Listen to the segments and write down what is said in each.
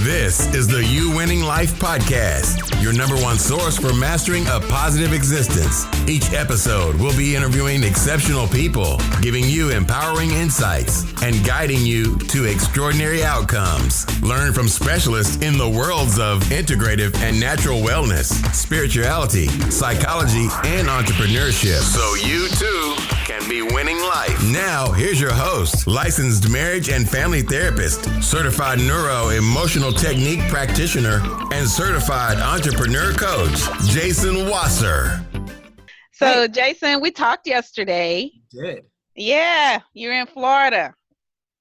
This is the You Winning Life Podcast, your number one source for mastering a positive existence. Each episode will be interviewing exceptional people, giving you empowering insights, and guiding you to extraordinary outcomes. Learn from specialists in the worlds of integrative and natural wellness, spirituality, psychology, and entrepreneurship, so you too can be winning life. Now, here's your host, licensed marriage and family therapist, certified neuro-emotional technique practitioner, and certified entrepreneur coach, Jason Wasser. So, Jason, we talked yesterday. Did. Yeah, you're in Florida.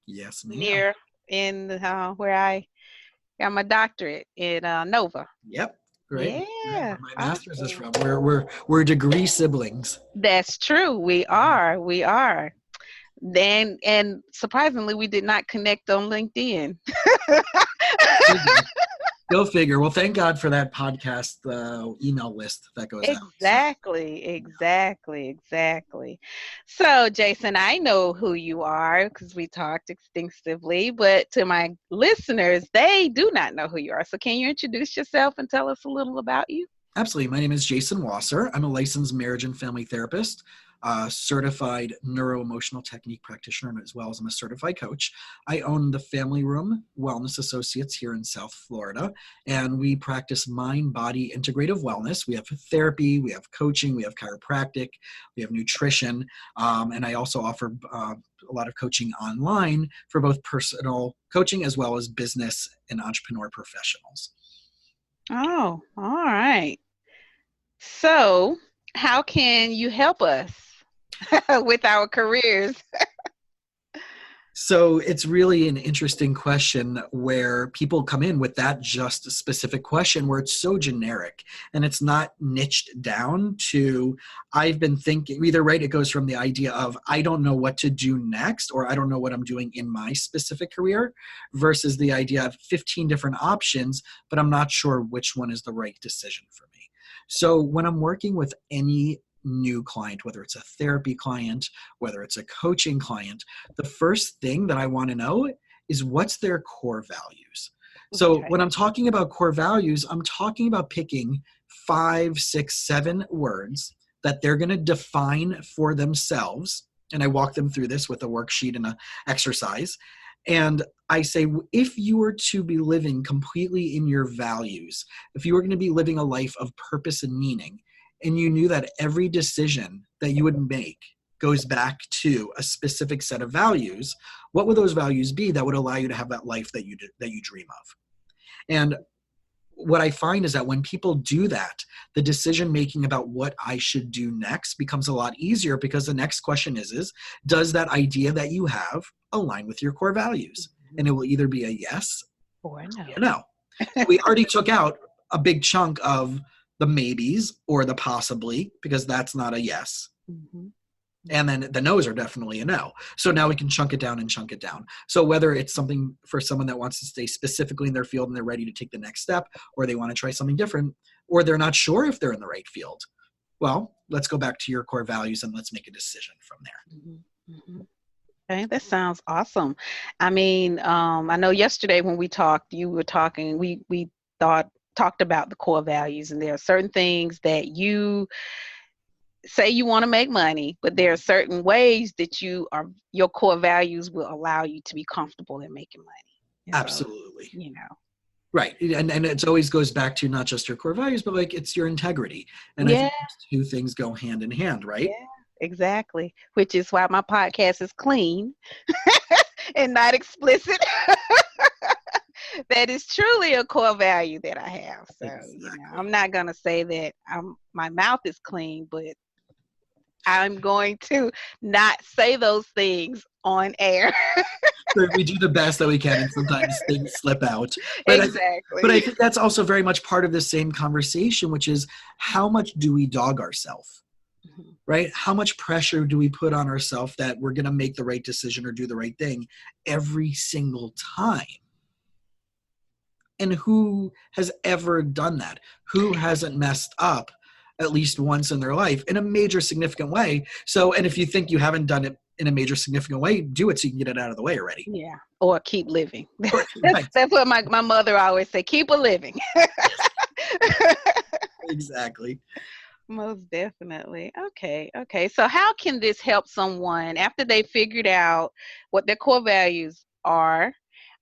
Yes, ma'am. Near in where I got my doctorate in Nova. Yep. Great. Yeah. Where my master's is from. We're degree siblings. That's true. We are. Then, and surprisingly, we did not connect on LinkedIn. Go figure. Well, thank God for that podcast email list that goes out. Exactly. So, Jason, I know who you are because we talked extensively, but to my listeners, they do not know who you are. So can you introduce yourself and tell us a little about you? Absolutely. My name is Jason Wasser. I'm a licensed marriage and family therapist, certified neuro-emotional technique practitioner, as well as I'm a certified coach. I own the Family Room Wellness Associates here in South Florida, and we practice mind-body integrative wellness. We have therapy, we have coaching, we have chiropractic, we have nutrition, and I also offer a lot of coaching online for both personal coaching as well as business and entrepreneur professionals. Oh, all right. So how can you help us with our careers? So it's really an interesting question where people come in with that just specific question where it's so generic and it's not niched down to, I've been thinking, either right, it goes from the idea of, I don't know what to do next, or I don't know what I'm doing in my specific career, versus the idea of 15 different options, but I'm not sure which one is the right decision for me. So when I'm working with any new client, whether it's a therapy client, whether it's a coaching client, the first thing that I want to know is what's their core values. So when I'm talking about core values, I'm talking about picking 5, 6, 7 words that they're going to define for themselves. And I walk them through this with a worksheet and an exercise. And I say, if you were to be living completely in your values, if you were going to be living a life of purpose and meaning, and you knew that every decision that you would make goes back to a specific set of values, what would those values be that would allow you to have that life that you dream of? And what I find is that when people do that, the decision making about what I should do next becomes a lot easier, because the next question is does that idea that you have align with your core values? And it will either be a yes or no. No. We already took out a big chunk of the maybes or the possibly, because that's not a yes. Mm-hmm. And then the no's are definitely a no. So now we can chunk it down. So whether it's something for someone that wants to stay specifically in their field and they're ready to take the next step, or they want to try something different, or they're not sure if they're in the right field, well, let's go back to your core values and let's make a decision from there. Mm-hmm. Mm-hmm. Okay, that sounds awesome. I mean, I know yesterday when we talked, you were talking, we talked about the core values, and there are certain things that you say you want to make money, but there are certain ways that your core values will allow you to be comfortable in making money. And absolutely. So, right. And it always goes back to not just your core values, but like it's your integrity. And I think those two things go hand in hand, right? Yeah, exactly. Which is why my podcast is clean and not explicit. That is truly a core value that I have. So, exactly. I'm not going to say that my mouth is clean, but I'm going to not say those things on air. We do the best that we can, and sometimes things slip out. Exactly. But I think that's also very much part of the same conversation, which is how much do we dog ourselves? Mm-hmm. Right? How much pressure do we put on ourselves that we're going to make the right decision or do the right thing every single time? And who has ever done that? Who hasn't messed up at least once in their life in a major significant way. So, and if you think you haven't done it in a major significant way, do it so you can get it out of the way already. Yeah. Or keep living. Right. That's what my mother always say, keep a living. Exactly. Most definitely. Okay. So how can this help someone after they figured out what their core values are,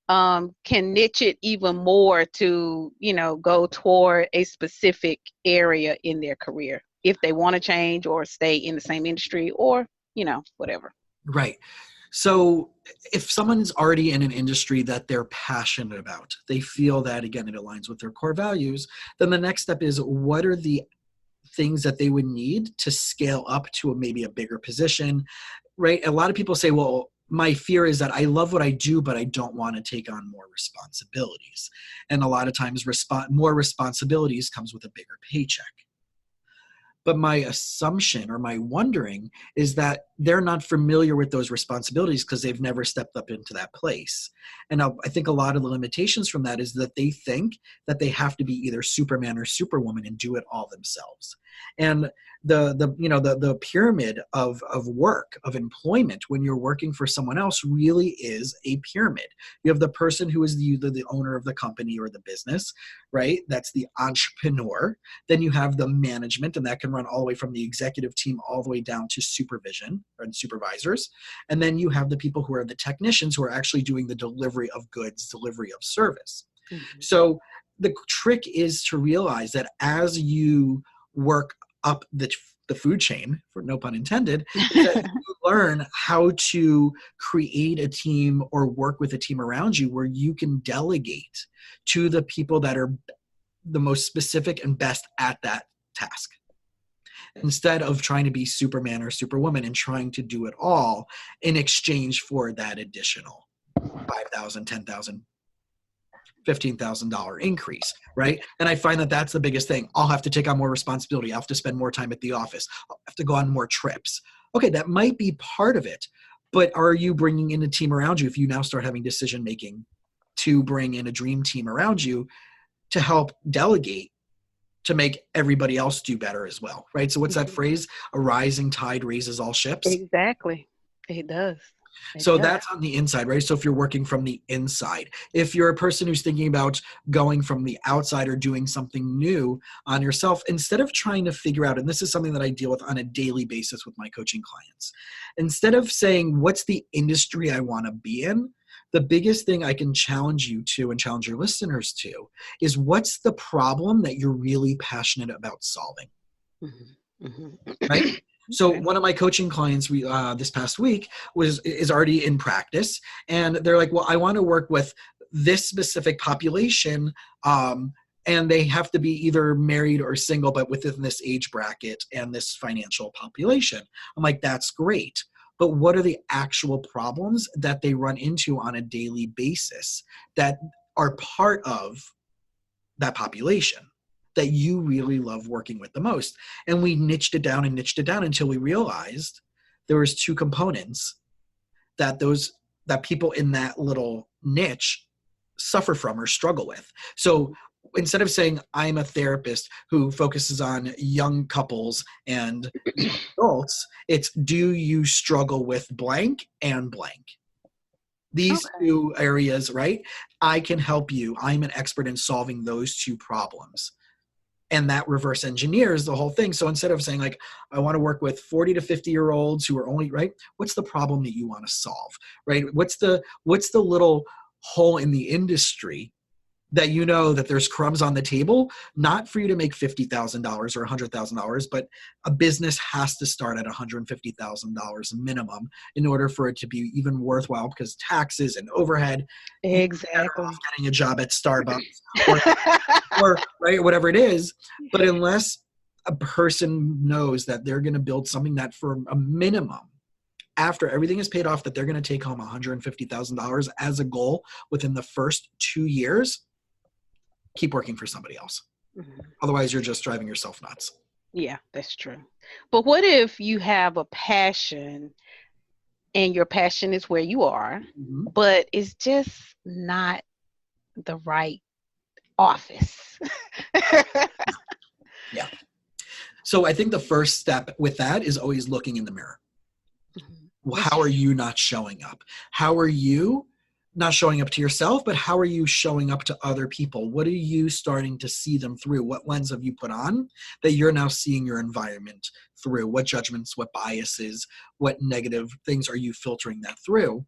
can niche it even more to, go toward a specific area in their career if they want to change or stay in the same industry or, whatever. Right. So if someone's already in an industry that they're passionate about, they feel that, again, it aligns with their core values, then the next step is, what are the things that they would need to scale up to maybe a bigger position, right? A lot of people say, well, my fear is that I love what I do, but I don't want to take on more responsibilities. And a lot of times more responsibilities comes with a bigger paycheck. But my assumption or my wondering is that they're not familiar with those responsibilities because they've never stepped up into that place. And I think a lot of the limitations from that is that they think that they have to be either Superman or Superwoman and do it all themselves. And the pyramid of work, of employment, when you're working for someone else, really is a pyramid. You have the person who is the owner of the company or the business, right? That's the entrepreneur. Then you have the management, and that can run all the way from the executive team all the way down to supervision and supervisors. And then you have the people who are the technicians who are actually doing the delivery of goods, delivery of service. Mm-hmm. So the trick is to realize that as you work up the food chain, for no pun intended, that you learn how to create a team or work with a team around you where you can delegate to the people that are the most specific and best at that task. Instead of trying to be Superman or Superwoman and trying to do it all in exchange for that additional $5,000, $10,000, $15,000 increase, right? And I find that that's the biggest thing. I'll have to take on more responsibility. I'll have to spend more time at the office. I'll have to go on more trips. Okay, that might be part of it, but are you bringing in a team around you if you now start having decision making to bring in a dream team around you to help delegate to make everybody else do better as well, right? So what's that phrase? A rising tide raises all ships. Exactly. It does. So that's on the inside, right? So if you're working from the inside, if you're a person who's thinking about going from the outside or doing something new on yourself, instead of trying to figure out, and this is something that I deal with on a daily basis with my coaching clients, instead of saying, what's the industry I want to be in? The biggest thing I can challenge you to and challenge your listeners to is, what's the problem that you're really passionate about solving? Mm-hmm. Mm-hmm. Right? So one of my coaching clients this past week is already in practice, and they're like, well, I want to work with this specific population, and they have to be either married or single, but within this age bracket and this financial population. I'm like, that's great. But what are the actual problems that they run into on a daily basis that are part of that population that you really love working with the most? And we niched it down until we realized there was two components that people in that little niche suffer from or struggle with. So instead of saying I'm a therapist who focuses on young couples and adults, it's, do you struggle with blank and blank? These two areas, right? I can help you. I'm an expert in solving those two problems. And that reverse engineers the whole thing. So instead of saying like, I want to work with 40 to 50-year-olds who are only, right? What's the problem that you want to solve, right? What's the little hole in the industry that you know that there's crumbs on the table, not for you to make $50,000 or $100,000, but a business has to start at $150,000 minimum in order for it to be even worthwhile, because taxes and overhead. Exactly. Getting a job at Starbucks or right, whatever it is. But unless a person knows that they're going to build something that for a minimum, after everything is paid off, that they're going to take home $150,000 as a goal within the first 2 years, keep working for somebody else. Mm-hmm. Otherwise, you're just driving yourself nuts. Yeah, that's true. But what if you have a passion and your passion is where you are, mm-hmm. but it's just not the right office? Yeah. So I think the first step with that is always looking in the mirror. Mm-hmm. How are you not showing up? How are you not showing up to yourself, but how are you showing up to other people? What are you starting to see them through? What lens have you put on that you're now seeing your environment through? What judgments, what biases, what negative things are you filtering that through?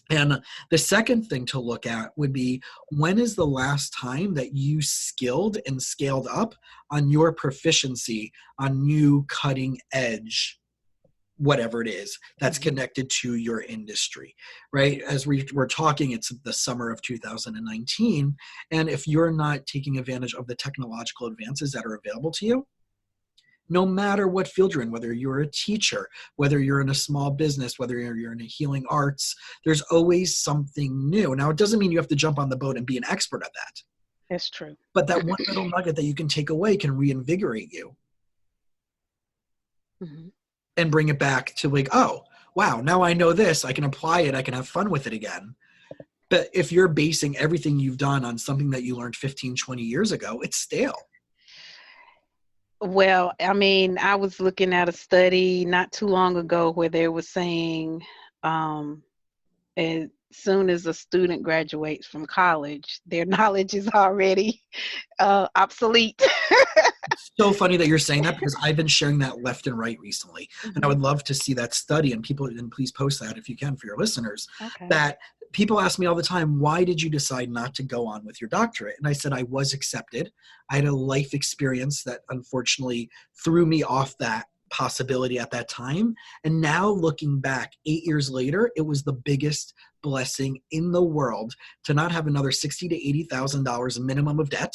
And the second thing to look at would be, when is the last time that you skilled and scaled up on your proficiency on new cutting edge, whatever it is that's connected to your industry, right? As we're talking, it's the summer of 2019. And if you're not taking advantage of the technological advances that are available to you, no matter what field you're in, whether you're a teacher, whether you're in a small business, whether you're in a healing arts, there's always something new. Now, it doesn't mean you have to jump on the boat and be an expert at that. That's true. But that one little nugget that you can take away can reinvigorate you. Mm-hmm. And bring it back to like, oh, wow, now I know this. I can apply it. I can have fun with it again. But if you're basing everything you've done on something that you learned 15, 20 years ago, it's stale. Well, I mean, I was looking at a study not too long ago where they were saying as soon as a student graduates from college, their knowledge is already obsolete. It's so funny that you're saying that, because I've been sharing that left and right recently. Mm-hmm. And I would love to see that study, and please post that if you can for your listeners. Okay. That people ask me all the time, why did you decide not to go on with your doctorate? And I said, I was accepted. I had a life experience that unfortunately threw me off that possibility at that time. And now looking back 8 years later, it was the biggest blessing in the world to not have another $60,000 to $80,000 minimum of debt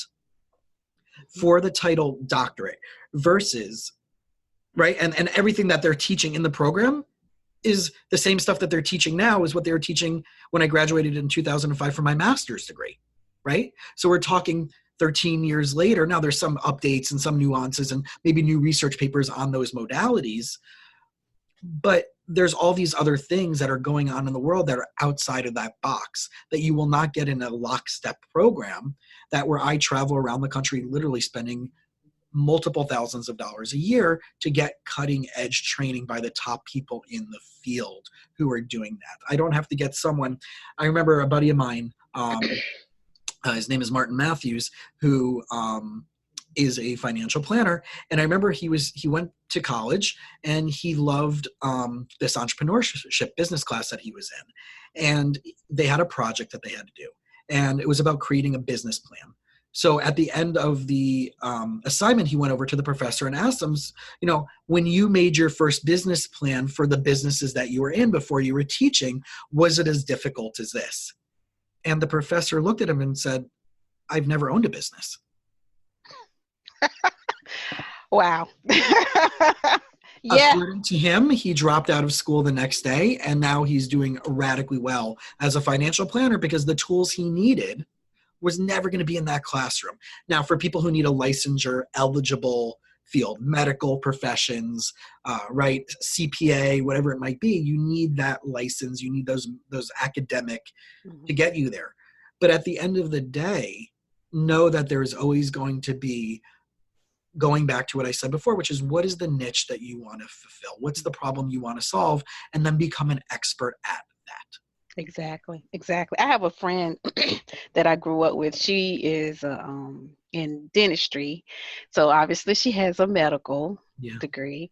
for the title doctorate versus, right? And everything that they're teaching in the program is the same stuff that they're teaching now is what they were teaching when I graduated in 2005 for my master's degree, right? So we're talking 13 years later. Now there's some updates and some nuances and maybe new research papers on those modalities, but there's all these other things that are going on in the world that are outside of that box that you will not get in a lockstep program that where I travel around the country literally spending multiple thousands of dollars a year to get cutting edge training by the top people in the field who are doing that. I don't have to get someone. I remember a buddy of mine, his name is Martin Matthews, who is a financial planner. And I remember he went to college and he loved this entrepreneurship business class that he was in. And they had a project that they had to do. And it was about creating a business plan. So at the end of the assignment, he went over to the professor and asked him, when you made your first business plan for the businesses that you were in before you were teaching, was it as difficult as this? And the professor looked at him and said, I've never owned a business. Wow. Yeah. According to him, he dropped out of school the next day, and now he's doing radically well as a financial planner because the tools he needed was never going to be in that classroom. Now, for people who need a licensure eligible field, medical professions, right, CPA, whatever it might be, you need that license. You need those academic to get you there. But at the end of the day, know that there is always going to be, going back to what I said before, which is what is the niche that you want to fulfill? What's the problem you want to solve? And then become an expert at that. Exactly. I have a friend that I grew up with. She is in dentistry. So obviously she has a medical degree.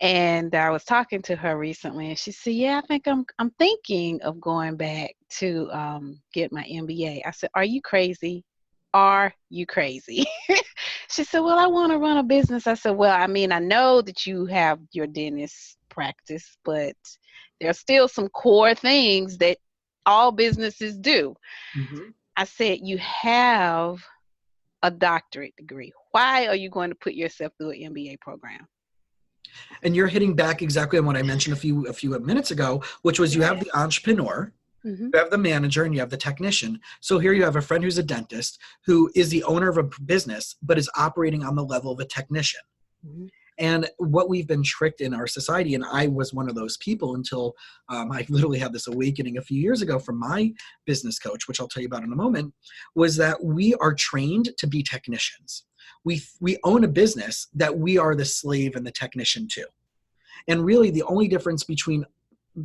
And I was talking to her recently and she said, I think I'm thinking of going back to get my MBA. I said, are you crazy? Are you crazy? She said, well, I want to run a business. I said, well, I mean, I know that you have your dentist practice, but there's still some core things that all businesses do. Mm-hmm. I said, you have a doctorate degree. Why are you going to put yourself through an MBA program? And you're hitting back exactly on what I mentioned a few minutes ago, which was you have the entrepreneur, you have the manager, and you have the technician. So here you have a friend who's a dentist who is the owner of a business, but is operating on the level of a technician. Mm-hmm. And what we've been tricked in our society, and I was one of those people until I literally had this awakening a few years ago from my business coach, which I'll tell you about in a moment, was that we are trained to be technicians. We own a business that we are the slave and the technician to. And really the only difference between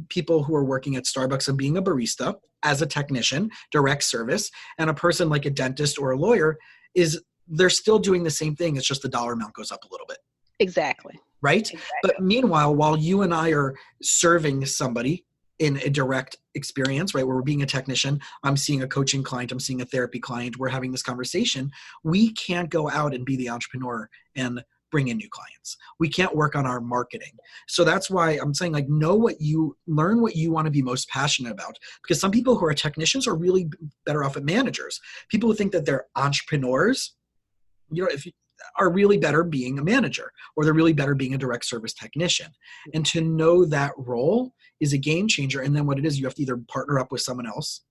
people who are working at Starbucks and being a barista as a technician, direct service, and a person like a dentist or a lawyer is they're still doing the same thing. It's just the dollar amount goes up a little bit. Exactly. Right? Exactly. But meanwhile, while you and I are serving somebody in a direct experience, right, where we're being a technician, I'm seeing a coaching client, I'm seeing a therapy client, we're having this conversation, we can't go out and be the entrepreneur and bring in new clients. We can't work on our marketing. So that's why I'm saying, like, learn what you want to be most passionate about. Because some people who are technicians are really better off at managers. People who think that they're entrepreneurs, if you are really better being a manager, or they're really better being a direct service technician. And to know that role is a game changer. And then what it is, you have to either partner up with someone else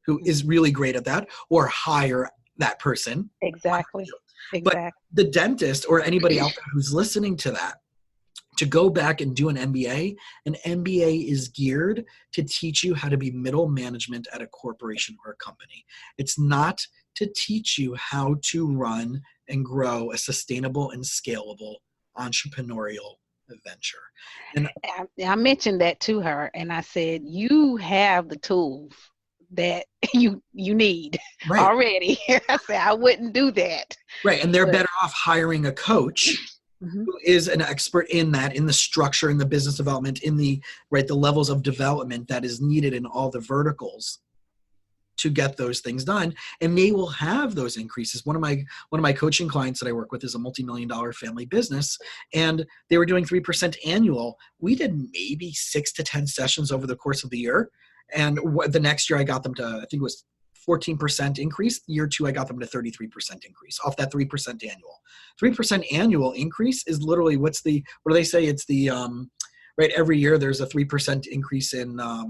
who is really great at that, or hire that person. Exactly. But the dentist or anybody out there who's listening to that, to go back and do an MBA is geared to teach you how to be middle management at a corporation or a company. It's not to teach you how to run and grow a sustainable and scalable entrepreneurial venture. And I mentioned that to her, and I said, you have the tools that you need already. I said, I wouldn't do that. Right. And they're better off hiring a coach who is an expert in that, in the structure, in the business development, in the levels of development that is needed in all the verticals to get those things done. And they will have those increases. One of my coaching clients that I work with is a multi-million-dollar family business, and they were doing 3% annual. We did maybe 6 to 10 sessions over the course of the year. And the next year I got them to, I think it was 14% increase. Year 2, I got them to 33% increase off that 3% annual. 3% annual increase is literally what do they say? It's the, every year there's a 3% increase in, not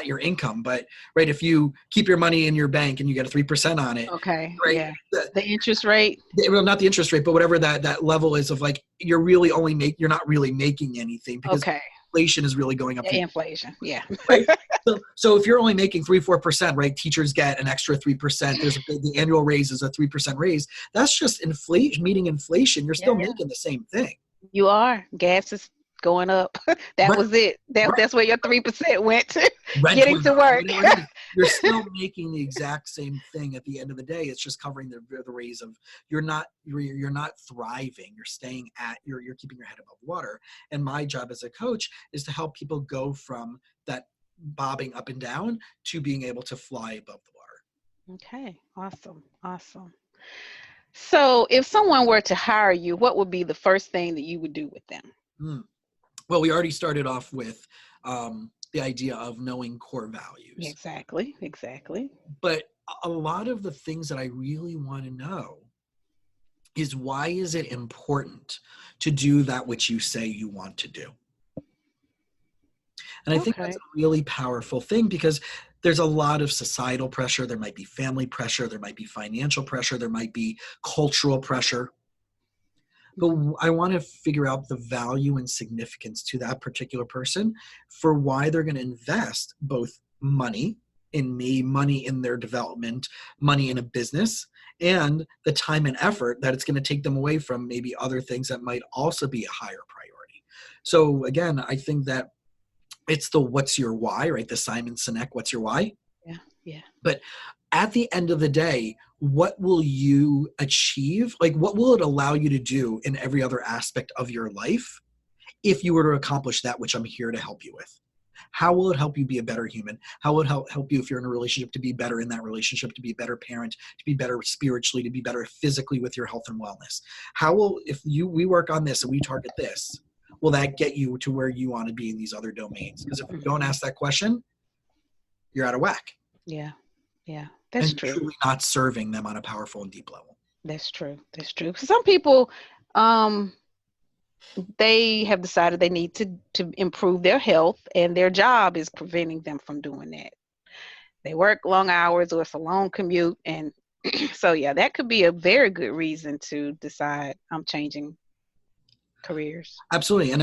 your income, but if you keep your money in your bank and you get a 3% on it. Okay. Right? Yeah. The interest rate. Well, not the interest rate, but whatever that level is of, like, you're really you're not really making anything because inflation is really going up. Yeah, inflation. Yeah. Right. So if you're only making 3-4%, right, teachers get an extra 3%. The annual raise is a 3% raise. That's just inflation, meeting inflation. You're still making the same thing. You are. Gas is going up. That was it. That's where your 3% went to. Getting to work. You're still making the exact same thing at the end of the day. It's just covering the raise of you're not thriving. You're staying you're keeping your head above water. And my job as a coach is to help people go from that bobbing up and down to being able to fly above the water. Okay. Awesome. So if someone were to hire you, what would be the first thing that you would do with them? Well, we already started off with the idea of knowing core values. Exactly. But a lot of the things that I really want to know is, why is it important to do that which you say you want to do? And I think that's a really powerful thing, because there's a lot of societal pressure. There might be family pressure. There might be financial pressure. There might be cultural pressure. But I want to figure out the value and significance to that particular person for why they're going to invest both money in me, money in their development, money in a business, and the time and effort that it's going to take them away from maybe other things that might also be a higher priority. So again, I think that it's the what's your why, right? The Simon Sinek, what's your why? Yeah. But at the end of the day, what will you achieve? Like, what will it allow you to do in every other aspect of your life if you were to accomplish that which I'm here to help you with? How will it help you be a better human? How will it help you if you're in a relationship to be better in that relationship, to be a better parent, to be better spiritually, to be better physically with your health and wellness? How will, we work on this and we target this, will that get you to where you want to be in these other domains? Because if you don't ask that question, you're out of whack. Yeah. That's true. Truly not serving them on a powerful and deep level. That's true. Some people, they have decided they need to improve their health, and their job is preventing them from doing that. They work long hours, or it's a long commute. And so, that could be a very good reason to decide I'm changing careers. Absolutely. And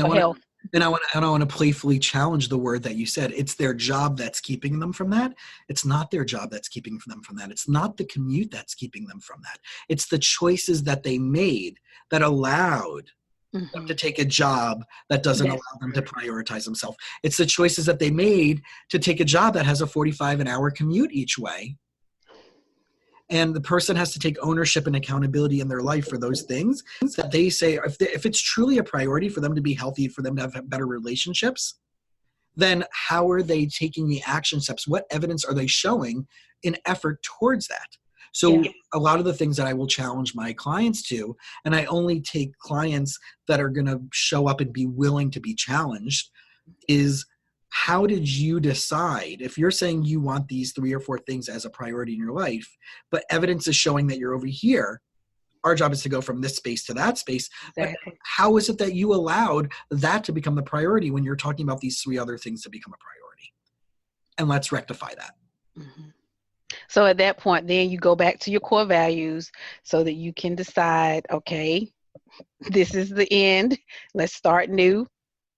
And I want to playfully challenge the word that you said. It's their job that's keeping them from that. It's not their job that's keeping them from that. It's not the commute that's keeping them from that. It's the choices that they made that allowed them to take a job that doesn't allow them to prioritize themselves. It's the choices that they made to take a job that has a 45-an-hour commute each way. And the person has to take ownership and accountability in their life for those things that they say, if it's truly a priority for them to be healthy, for them to have better relationships, then how are they taking the action steps? What evidence are they showing in effort towards that? So a lot of the things that I will challenge my clients to, and I only take clients that are going to show up and be willing to be challenged, is how did you decide, if you're saying you want these 3 or 4 things as a priority in your life, but evidence is showing that you're over here, our job is to go from this space to that space. Exactly. How is it that you allowed that to become the priority when you're talking about these 3 other things to become a priority? And let's rectify that. Mm-hmm. So at that point, then you go back to your core values so that you can decide, okay, this is the end. Let's start new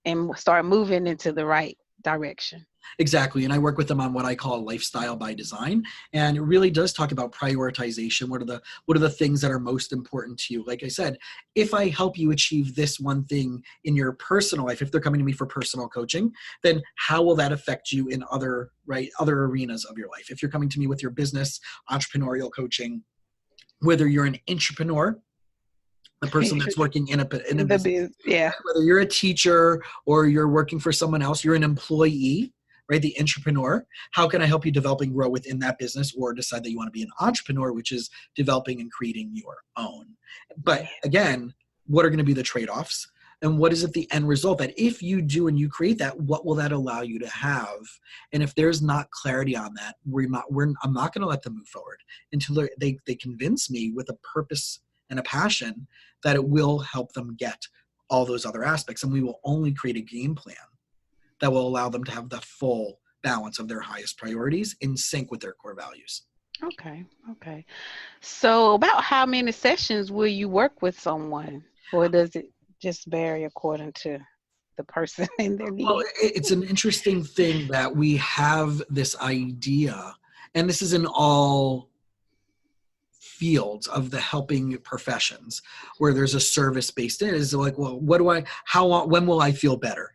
and start moving into the right direction. Exactly. And I work with them on what I call lifestyle by design. And it really does talk about prioritization. What are the things that are most important to you? Like I said, if I help you achieve this one thing in your personal life, if they're coming to me for personal coaching, then how will that affect you in other arenas of your life? If you're coming to me with your business, entrepreneurial coaching, whether you're an intrapreneur, the person that's working in a business, whether you're a teacher or you're working for someone else, you're an employee, right? The intrapreneur. How can I help you develop and grow within that business, or decide that you want to be an entrepreneur, which is developing and creating your own? But again, what are going to be the trade-offs? And what is it the end result that if you do and you create that, what will that allow you to have? And if there's not clarity on that, I'm not going to let them move forward until they convince me with a purpose and a passion that it will help them get all those other aspects. And we will only create a game plan that will allow them to have the full balance of their highest priorities in sync with their core values. Okay. So about how many sessions will you work with someone? Or does it just vary according to the person and their needs? Well, it's an interesting thing that we have this idea, and this is in all fields of the helping professions, where there's a service based in. Is like, well, when will I feel better?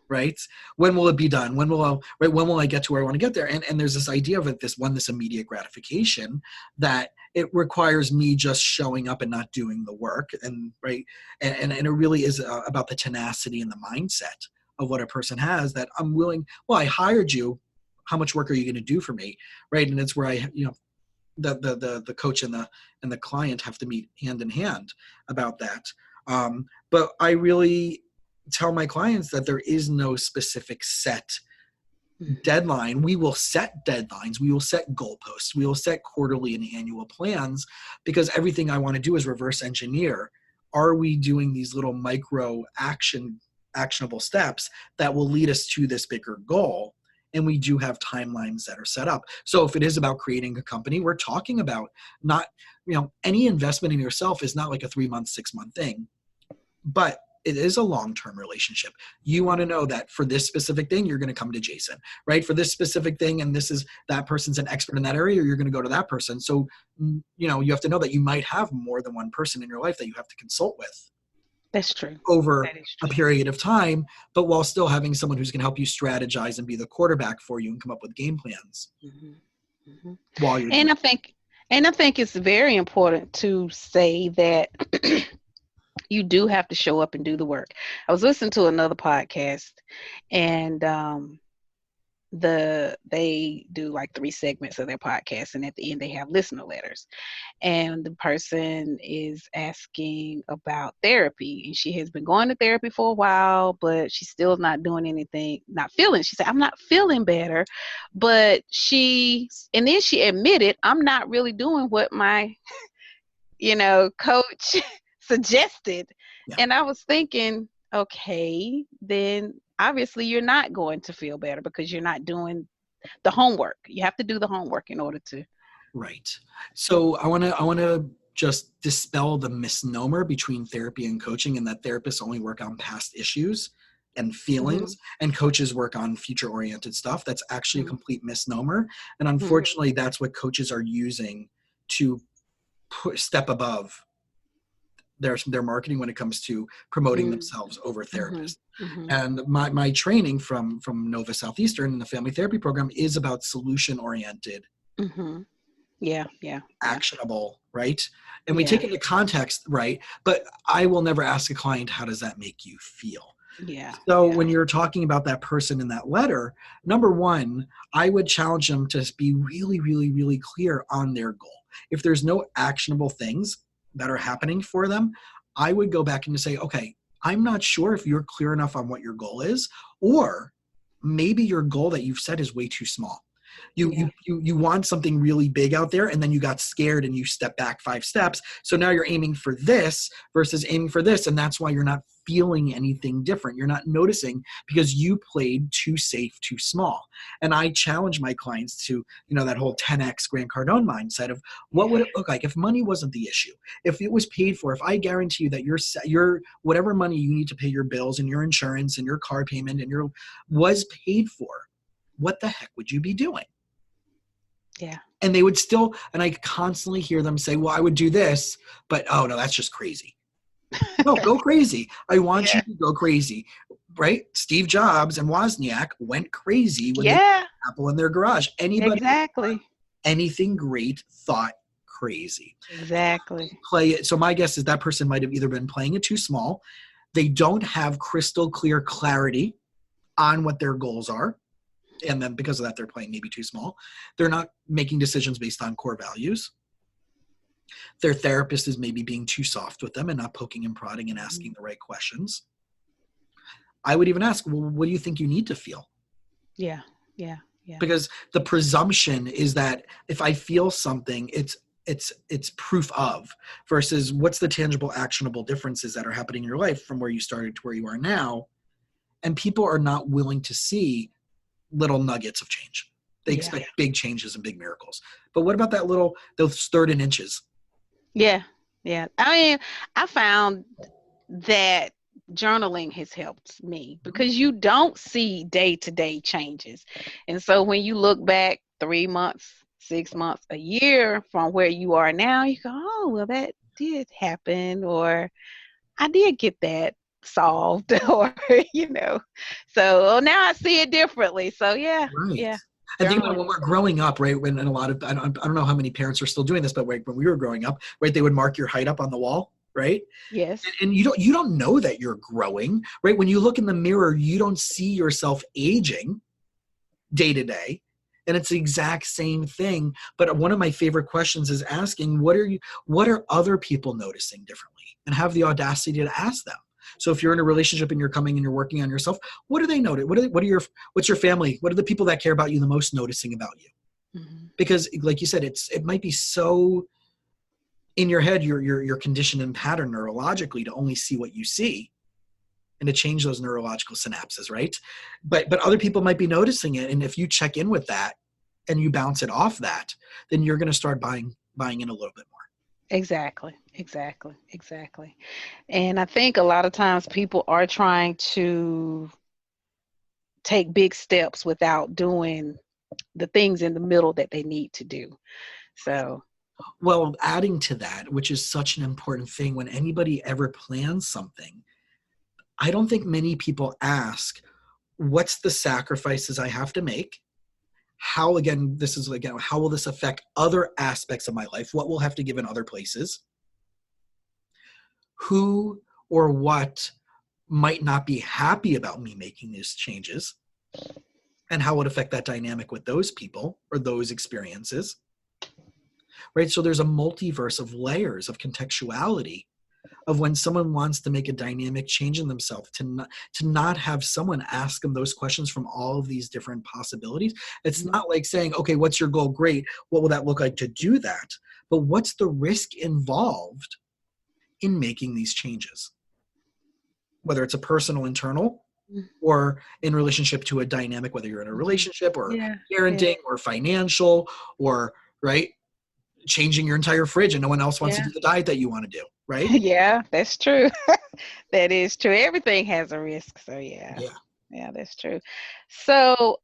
Right? When will it be done? When will I get to where I want to get there? And there's this idea of this immediate gratification that it requires me just showing up and not doing the work. And right. And it really is about the tenacity and the mindset of what a person has, that I'm willing, well, I hired you. How much work are you going to do for me? Right. And it's where the coach and the client have to meet hand in hand about that. But I really tell my clients that there is no specific set deadline. We will set deadlines. We will set goalposts. We will set quarterly and annual plans, because everything I want to do is reverse engineer. Are we doing these little micro actionable steps that will lead us to this bigger goal? And we do have timelines that are set up. So if it is about creating a company, we're talking about not, any investment in yourself is not like a 3-month, 6-month thing, but it is a long-term relationship. You want to know that for this specific thing, you're going to come to Jason, right? For this specific thing, and that person's an expert in that area, you're going to go to that person. So, you have to know that you might have more than one person in your life that you have to consult with. That's true. Over a period of time, but while still having someone who's going to help you strategize and be the quarterback for you and come up with game plans. Mm-hmm. Mm-hmm. While you're I think it's very important to say that you do have to show up and do the work. I was listening to another podcast, and they do like 3 segments of their podcast, and at the end they have listener letters, and the person is asking about therapy, and she has been going to therapy for a while, but she's still not doing anything, she said, I'm not feeling better, but and then she admitted, I'm not really doing what my coach suggested. Yeah. And I was thinking, okay, then obviously you're not going to feel better because you're not doing the homework. You have to do the homework in order to. Right. So I want to just dispel the misnomer between therapy and coaching, and that therapists only work on past issues and feelings, and coaches work on future-oriented stuff. That's actually a complete misnomer. And unfortunately, that's what coaches are using to step above their marketing when it comes to promoting themselves over therapists. And my training from Nova Southeastern in the family therapy program is about solution-oriented, actionable, right? And we take into context, right? But I will never ask a client, how does that make you feel? So when you're talking about that person in that letter, number one, I would challenge them to be really, really, really clear on their goal. If there's no actionable things that are happening for them, I would go back and say, okay, I'm not sure if you're clear enough on what your goal is, or maybe your goal that you've set is way too small. You want something really big out there, and then you got scared and you step back 5 steps. So now you're aiming for this versus aiming for this. And that's why you're not feeling anything different. You're not noticing because you played too safe, too small. And I challenge my clients to, that whole 10X Grant Cardone mindset of what would it look like if money wasn't the issue? If it was paid for, if I guarantee you that your whatever money you need to pay your bills and your insurance and your car payment and was paid for, what the heck would you be doing? And they would still, and I constantly hear them say, well, I would do this, but oh no, that's just crazy. No, go crazy. I want you to go crazy, right? Steve Jobs and Wozniak went crazy when they put Apple in their garage. Anybody anything great thought crazy. Play it. So my guess is that person might have either been playing it too small. They don't have crystal clear clarity on what their goals are. And then because of that, they're playing maybe too small. They're not making decisions based on core values. Their therapist is maybe being too soft with them and not poking and prodding and asking the right questions. I would even ask, well, what do you think you need to feel? Because the presumption is that if I feel something, it's proof of, versus what's the tangible, actionable differences that are happening in your life from where you started to where you are now. And people are not willing to see little nuggets of change. They expect big changes and big miracles. But what about those third and inches? I mean, I found that journaling has helped me because you don't see day-to-day changes. And so when you look back 3 months, 6 months, a year from where you are now, you go, oh, well, that did happen, or I did get that solved, or so now I see it differently. So And think about when we're growing up, right? When a lot of I don't know how many parents are still doing this, but when we were growing up, right, they would mark your height up on the wall, right? Yes. And you don't know that you're growing, right? When you look in the mirror, you don't see yourself aging day to day. And it's the exact same thing. But one of my favorite questions is asking, what are other people noticing differently? And have the audacity to ask them. So if you're in a relationship and you're coming and you're working on yourself, what do they notice? What's your family? What are the people that care about you the most noticing about you? Because like you said, it might be so in your head, you're conditioned and patterned neurologically to only see what you see and to change those neurological synapses, right? But other people might be noticing it. And if you check in with that and you bounce it off that, then you're going to start buying in a little bit more. Exactly. And I think a lot of times people are trying to take big steps without doing the things in the middle that they need to do. So, well, adding to that, which is such an important thing, when anybody ever plans something, I don't think many people ask, what's the sacrifices I have to make? How will this affect other aspects of my life? What will have to give in other places? Who or what might not be happy about me making these changes? And how would it affect that dynamic with those people or those experiences? Right? So there's a multiverse of layers of contextuality of when someone wants to make a dynamic change in themselves, to not have someone ask them those questions from all of these different possibilities. It's not like saying, okay, what's your goal? Great. What will that look like to do that? But what's the risk involved in making these changes? Whether it's a personal, internal, or in relationship to a dynamic, whether you're in a relationship or parenting or financial or, right? changing your entire fridge and no one else wants Yeah. to do the diet that you want to do, right? Yeah, that's true. That is true. Everything has a risk. So yeah. Yeah. Yeah, that's true. So,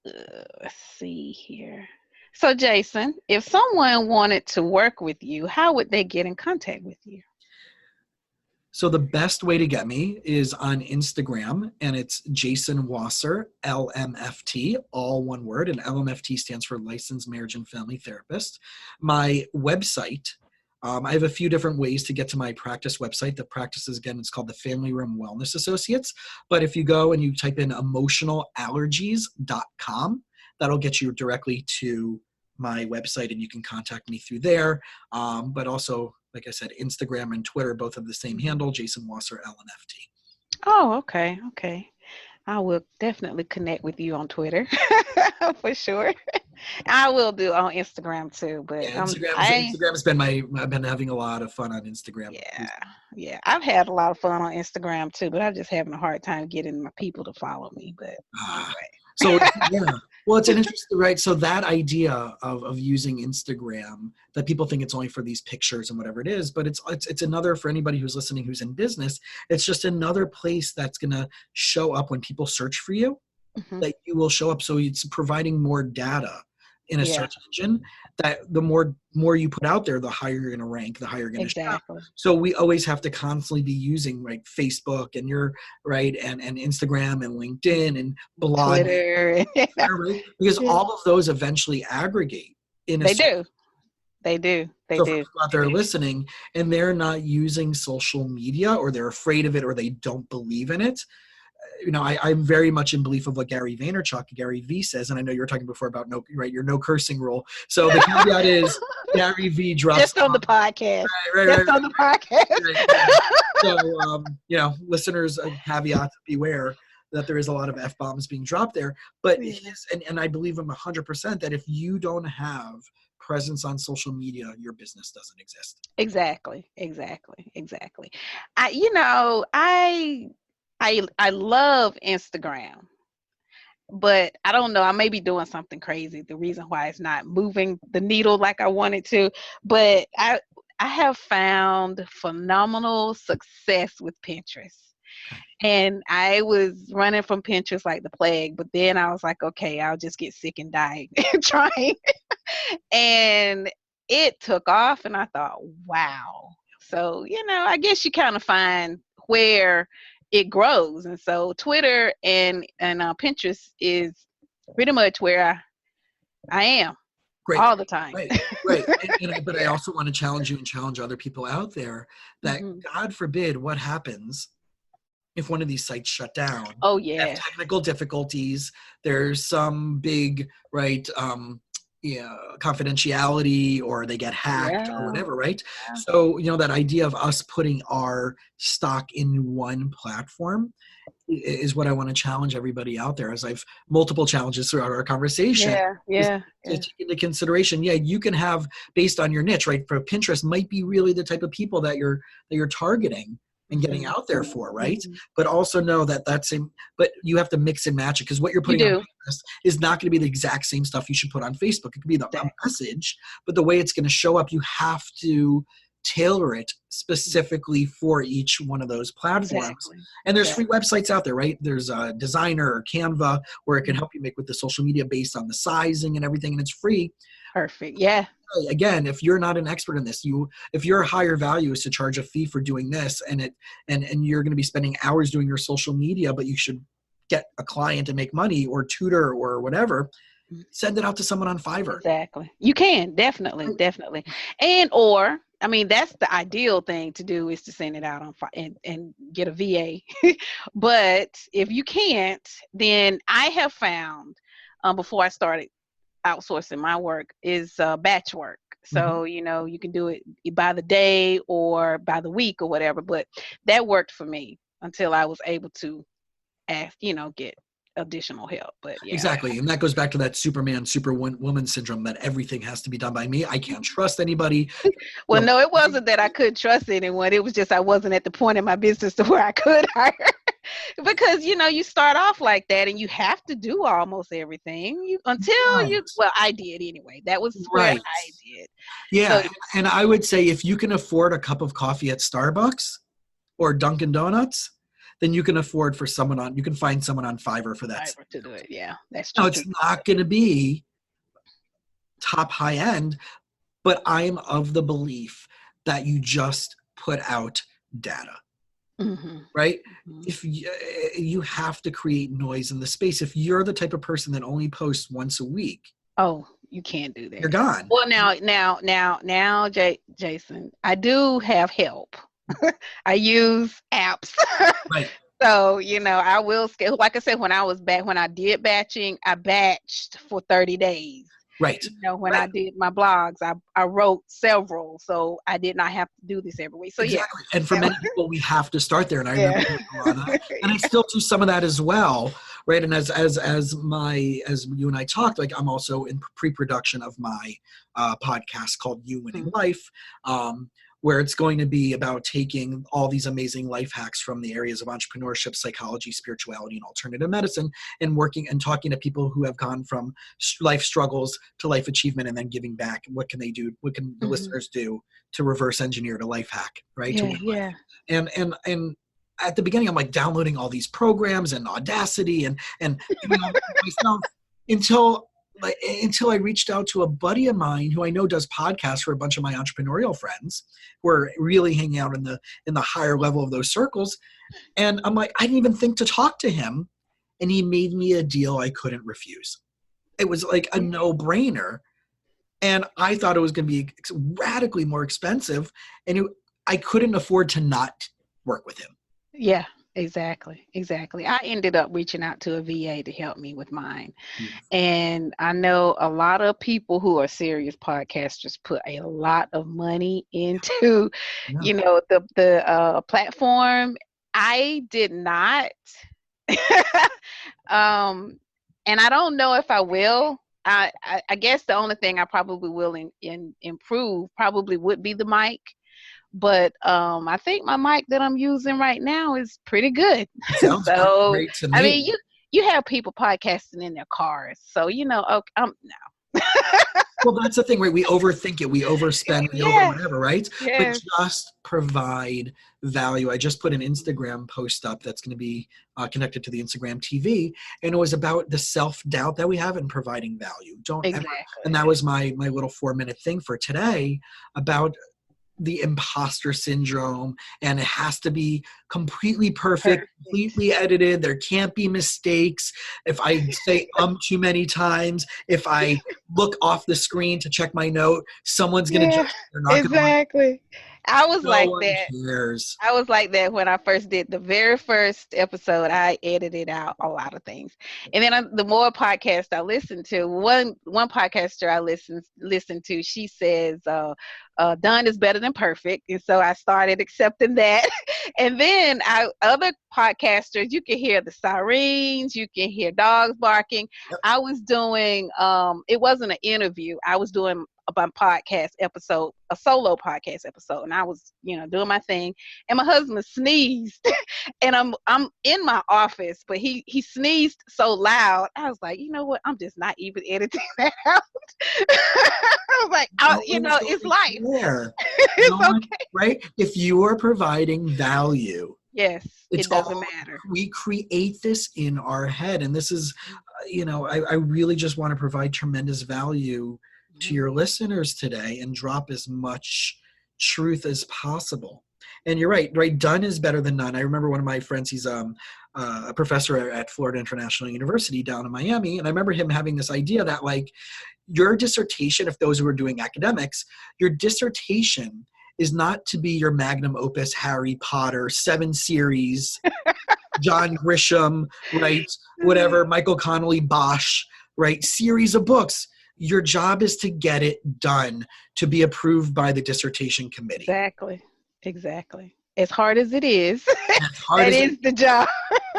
let's see here. So, Jason, if someone wanted to work with you, how would they get in contact with you? So the best way to get me is on Instagram, and it's Jason Wasser, LMFT, all one word, and LMFT stands for Licensed Marriage and Family Therapist. My website, I have a few different ways to get to my practice website. The practice is, again, it's called the Family Room Wellness Associates. But if you go and you type in emotionalallergies.com, that'll get you directly to my website, and you can contact me through there. But also, like I said, Instagram and Twitter both have the same handle, Jason Wasser, LMFT. Oh, okay. Okay. I will definitely connect with you on Twitter for sure. I will do on Instagram too, but Yeah, Instagram has been I've been having a lot of fun on Instagram. Yeah, yeah. I've had a lot of fun on Instagram too, but I'm just having a hard time getting my people to follow me. But anyway. So yeah, well, it's an interesting, right? So that idea of using Instagram, that people think it's only for these pictures and whatever it is, but it's another, for anybody who's listening who's in business, it's just another place that's gonna show up when people search for you, that you will show up. So it's providing more data in a search engine, that the more you put out there, the higher you're going to rank, the higher you're going to show up. So we always have to constantly be using like Facebook and and Instagram and LinkedIn and blog, Twitter, right? Because all of those eventually aggregate in a They do. They do. So for people out there listening and they're not using social media, or they're afraid of it, or they don't believe in it, I'm very much in belief of what Gary V says, and I know you were talking before about your no cursing rule. So the caveat is Gary V drops just on the podcast. On the podcast. So listeners, caveat, beware that there is a lot of F-bombs being dropped there. But and I believe him 100% that if you don't have presence on social media, your business doesn't exist. Exactly. I love Instagram, but I don't know. I may be doing something crazy. The reason why it's not moving the needle like I wanted to, but I have found phenomenal success with Pinterest. And I was running from Pinterest like the plague, but then I was like, okay, I'll just get sick and die trying. And it took off, and I thought, wow. So, I guess you kind of find where it grows. And so Twitter and Pinterest is pretty much where I am. Great. All the time. Right. But I also want to challenge you and challenge other people out there that God forbid what happens if one of these sites shut down. Oh yeah. Have technical difficulties. There's some big, confidentiality, or they get hacked or whatever, right? Yeah. So, that idea of us putting our stock in one platform is what I want to challenge everybody out there, as I've multiple challenges throughout our conversation. To take into consideration, you can have, based on your niche, right? For Pinterest might be really the type of people that you're targeting and getting out there for, right? But also know but you have to mix and match it, because what you're putting on Pinterest is not going to be the exact same stuff you should put on Facebook. It could be the message, but the way it's going to show up, you have to tailor it specifically for each one of those platforms. Exactly. And there's free websites out there, right? There's a Designer or Canva where it can help you make with the social media based on the sizing and everything, and it's free. Perfect. Yeah. Again, if you're not an expert in this, if your higher value is to charge a fee for doing this, and you're going to be spending hours doing your social media, but you should get a client and make money, or tutor or whatever, send it out to someone on Fiverr. Exactly. You can definitely. That's the ideal thing to do, is to send it out on and get a VA. But if you can't, then I have found before I started outsourcing my work is batch work. So, you can do it by the day or by the week or whatever, but that worked for me until I was able to get additional help. But exactly. And that goes back to that Superman, Superwoman syndrome, that everything has to be done by me. I can't trust anybody. Well, no, it wasn't that I couldn't trust anyone. It was just I wasn't at the point in my business to where I could hire Because you start off like that and you have to do almost everything Right. well, I did anyway. That was where Right. I did. So Yeah. And I would say if you can afford a cup of coffee at Starbucks or Dunkin' Donuts, then you can afford you can find someone on Fiverr for that. to do it. Yeah, that's Now, true. it's not going to be top high end, but I'm of the belief that you just put out data. Mm-hmm. Right? Mm-hmm. If you have to create noise in the space, if you're the type of person that only posts once a week, you can't do that. You're gone. Well, now, Jason, I do have help. I use apps. Right. So, I will scale. Like I said, when I did batching, I batched for 30 days. Right. When I did my blogs, I wrote several, so I did not have to do this every week. So exactly. And for many people, we have to start there. And I remember doing a lot of that. And I still do some of that as well. Right. And as you and I talked, like I'm also in pre-production of my podcast called You Winning Life, where it's going to be about taking all these amazing life hacks from the areas of entrepreneurship, psychology, spirituality, and alternative medicine, and working and talking to people who have gone from life struggles to life achievement and then giving back. What can they do? What can the listeners do to reverse engineer the life hack, right? Yeah. And at the beginning, I'm like downloading all these programs and Audacity and myself until I reached out to a buddy of mine who I know does podcasts for a bunch of my entrepreneurial friends who are really hanging out in the higher level of those circles. And I'm like, I didn't even think to talk to him. And he made me a deal I couldn't refuse. It was like a no-brainer. And I thought it was going to be radically more expensive. And I couldn't afford to not work with him. Yeah. Exactly. I ended up reaching out to a VA to help me with mine. Yes. And I know a lot of people who are serious podcasters put a lot of money into, the platform. I did not. And I don't know if I will. I guess the only thing I probably will improve probably would be the mic. But I think my mic that I'm using right now is pretty good. Sounds so great to me. I mean, you have people podcasting in their cars, so no. Well, that's the thing, right? We overthink it, we overspend, we over whatever, right? Yes. But just provide value. I just put an Instagram post up that's going to be connected to the Instagram TV, and it was about the self-doubt that we have in providing value. And that was my little 4-minute thing for today about the imposter syndrome, and it has to be completely perfect, completely edited. There can't be mistakes. If I say too many times, if I look off the screen to check my note, someone's going to judge. They're not exactly. I was like that. Cares. I was like that when I first did the very first episode. I edited out a lot of things, and then the more podcasts I listened to, one podcaster I listened to, she says, "Done is better than perfect," and so I started accepting that. And then other podcasters, you can hear the sirens, you can hear dogs barking. Yep. I was doing, it wasn't an interview. I was doing a podcast episode, a solo podcast episode, and I was, doing my thing, and my husband sneezed, and I'm in my office, but he sneezed so loud. I was like, you know what? I'm just not even editing that out. I was like, it's life. It's okay, right? If you are providing value, yes, it doesn't matter. We create this in our head, and this is, I really just want to provide tremendous value to your listeners today and drop as much truth as possible. And you're right? Done is better than none. I remember one of my friends, he's a professor at Florida International University down in Miami. And I remember him having this idea that like your dissertation, if those who are doing academics, your dissertation is not to be your magnum opus, Harry Potter, 7 series, John Grisham, right? Whatever, Michael Connolly, Bosch, right? Series of books. Your job is to get it done, to be approved by the dissertation committee. Exactly. As hard as it is, that is the job.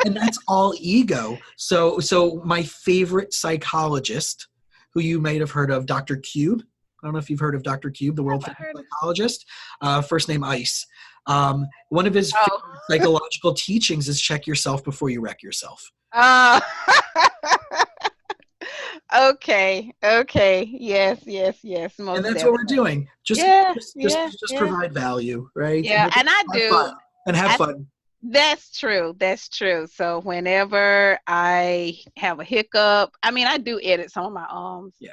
And that's all ego. So my favorite psychologist, who you might have heard of, Dr. Cube. I don't know if you've heard of Dr. Cube, the world famous psychologist. First name Ice. One of his psychological teachings is check yourself before you wreck yourself. Okay. Yes. Most and that's definitely. what we're doing. Just provide value, right? Yeah, and I do. Have fun. That's true. So whenever I have a hiccup, I mean, I do edit some of my Yeah.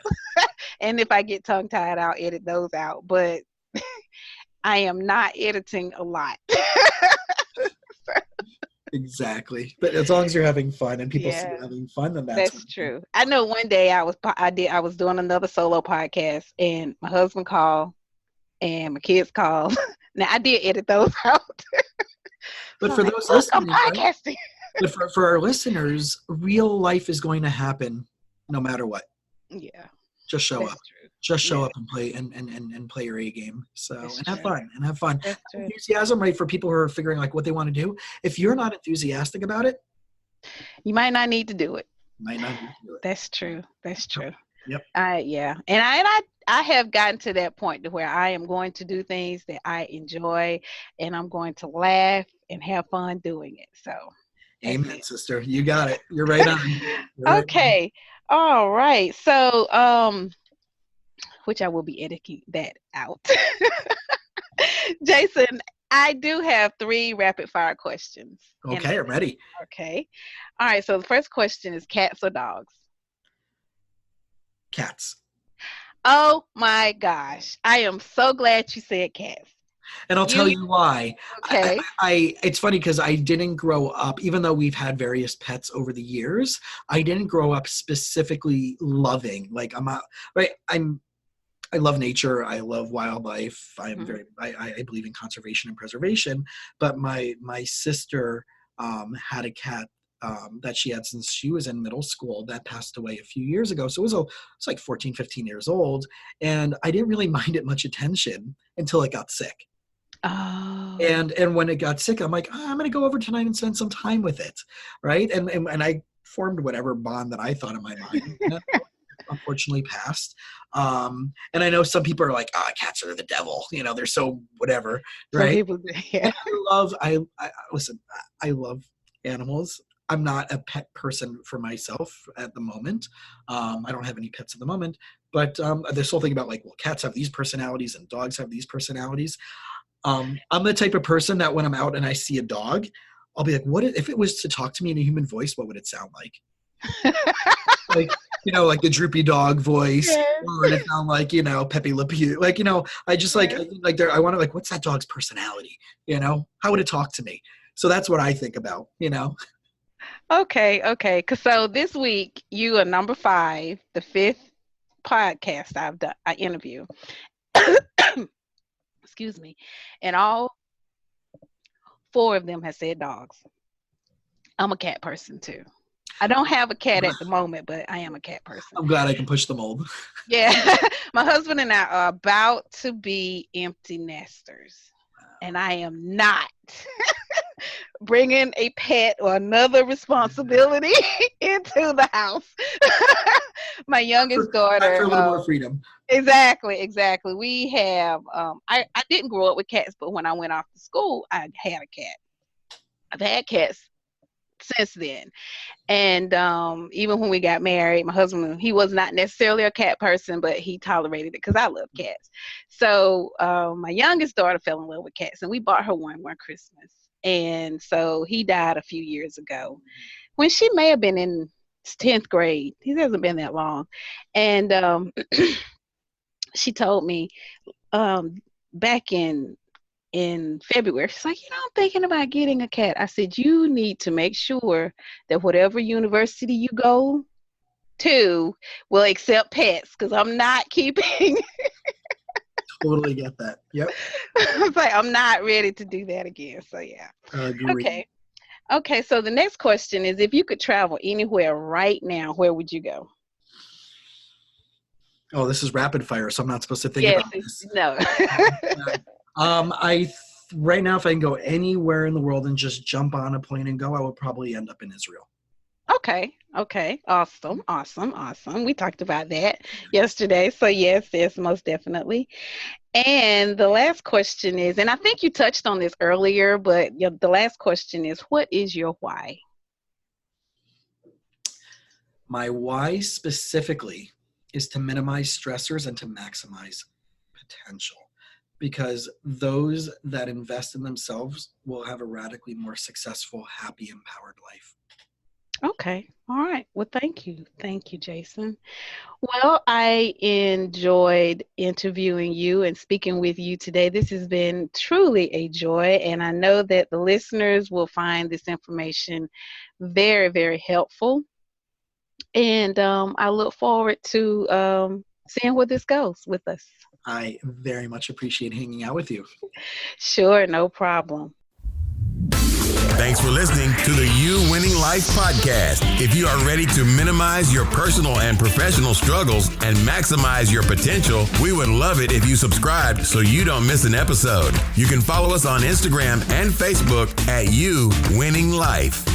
and if I get tongue tied, I'll edit those out. But I am not editing a lot. Exactly. But as long as you're having fun and people see you having fun, then that's true. I know one day I was doing another solo podcast and my husband called and my kids called. Now I did edit those out. But so for those listening, podcasting. But for our listeners, real life is going to happen no matter what. Yeah. Just show up. True. Just show up and play and play your A game. So have fun. That's true. Enthusiasm, right? For people who are figuring like what they want to do. If you're not enthusiastic about it, you might not need to do it. That's true. Yep. And I have gotten to that point to where I am going to do things that I enjoy and I'm going to laugh and have fun doing it. So amen, sister. You got it. You're right on. Okay. All right. So which I will be editing that out. Jason, I do have 3 rapid fire questions. Okay, I'm ready. Okay. All right. So the first question is cats or dogs? Cats. Oh my gosh. I am so glad you said cats. And I'll tell you why. Okay. It's funny because I didn't grow up, even though we've had various pets over the years, I didn't grow up specifically loving. Like I love nature. I love wildlife. I believe in conservation and preservation. But my sister had a cat that she had since she was in middle school that passed away a few years ago. So it was like 14, 15 years old. And I didn't really mind it much attention until it got sick. Oh. And when it got sick, I'm like, I'm going to go over tonight and spend some time with it. Right. And I formed whatever bond that I thought in my mind. And unfortunately passed. And I know some people are like, cats are the devil. You know, they're so whatever. Right. Some people, yeah. Listen, I love animals. I'm not a pet person for myself at the moment. I don't have any pets at the moment. But this whole thing about like, well, cats have these personalities and dogs have these personalities. I'm the type of person that when I'm out and I see a dog, I'll be like, what if it was to talk to me in a human voice, what would it sound like? Like, you know, like the droopy dog voice, or would it sound like, you know, Pepe Le Pew? Like, you know, I just I want to like, what's that dog's personality? You know, how would it talk to me? So that's what I think about, you know. Okay. So this week you are number 5, the 5th podcast I interview. Excuse me. And all 4 of them have said dogs. I'm a cat person too. I don't have a cat at the moment, but I am a cat person. I'm glad I can push the mold. Yeah. My husband and I are about to be empty nesters. And I am not bringing a pet or another responsibility into the house. My youngest daughter. For a little more freedom. Exactly. We have, I didn't grow up with cats, but when I went off to school, I had a cat. I've had cats since then. And even when we got married, my husband, he was not necessarily a cat person, but he tolerated it because I love cats. So my youngest daughter fell in love with cats, and we bought her one Christmas. And so he died a few years ago when she may have been in 10th grade. He hasn't been that long. And she told me back in February, she's like, I'm thinking about getting a cat. I said, you need to make sure that whatever university you go to will accept pets, because I'm not keeping. Totally get that. Yep. I was like, I'm not ready to do that again. So yeah. Okay. So the next question is, if you could travel anywhere right now, where would you go? Oh, this is rapid fire, so I'm not supposed to think about this. No. Right now, if I can go anywhere in the world and just jump on a plane and go, I would probably end up in Israel. Okay. Okay. Awesome. Awesome. Awesome. We talked about that yesterday. So yes, yes, most definitely. And the last question is, and I think you touched on this earlier, but the last question is, what is your why? My why specifically is to minimize stressors and to maximize potential, because those that invest in themselves will have a radically more successful, happy, empowered life. Okay. All right. Well, thank you. Thank you, Jason. Well, I enjoyed interviewing you and speaking with you today. This has been truly a joy, and I know that the listeners will find this information very, very helpful. And I look forward to seeing where this goes with us. I very much appreciate hanging out with you. Sure, no problem. Thanks for listening to the You Winning Life podcast. If you are ready to minimize your personal and professional struggles and maximize your potential, we would love it if you subscribe so you don't miss an episode. You can follow us on Instagram and Facebook at You Winning Life.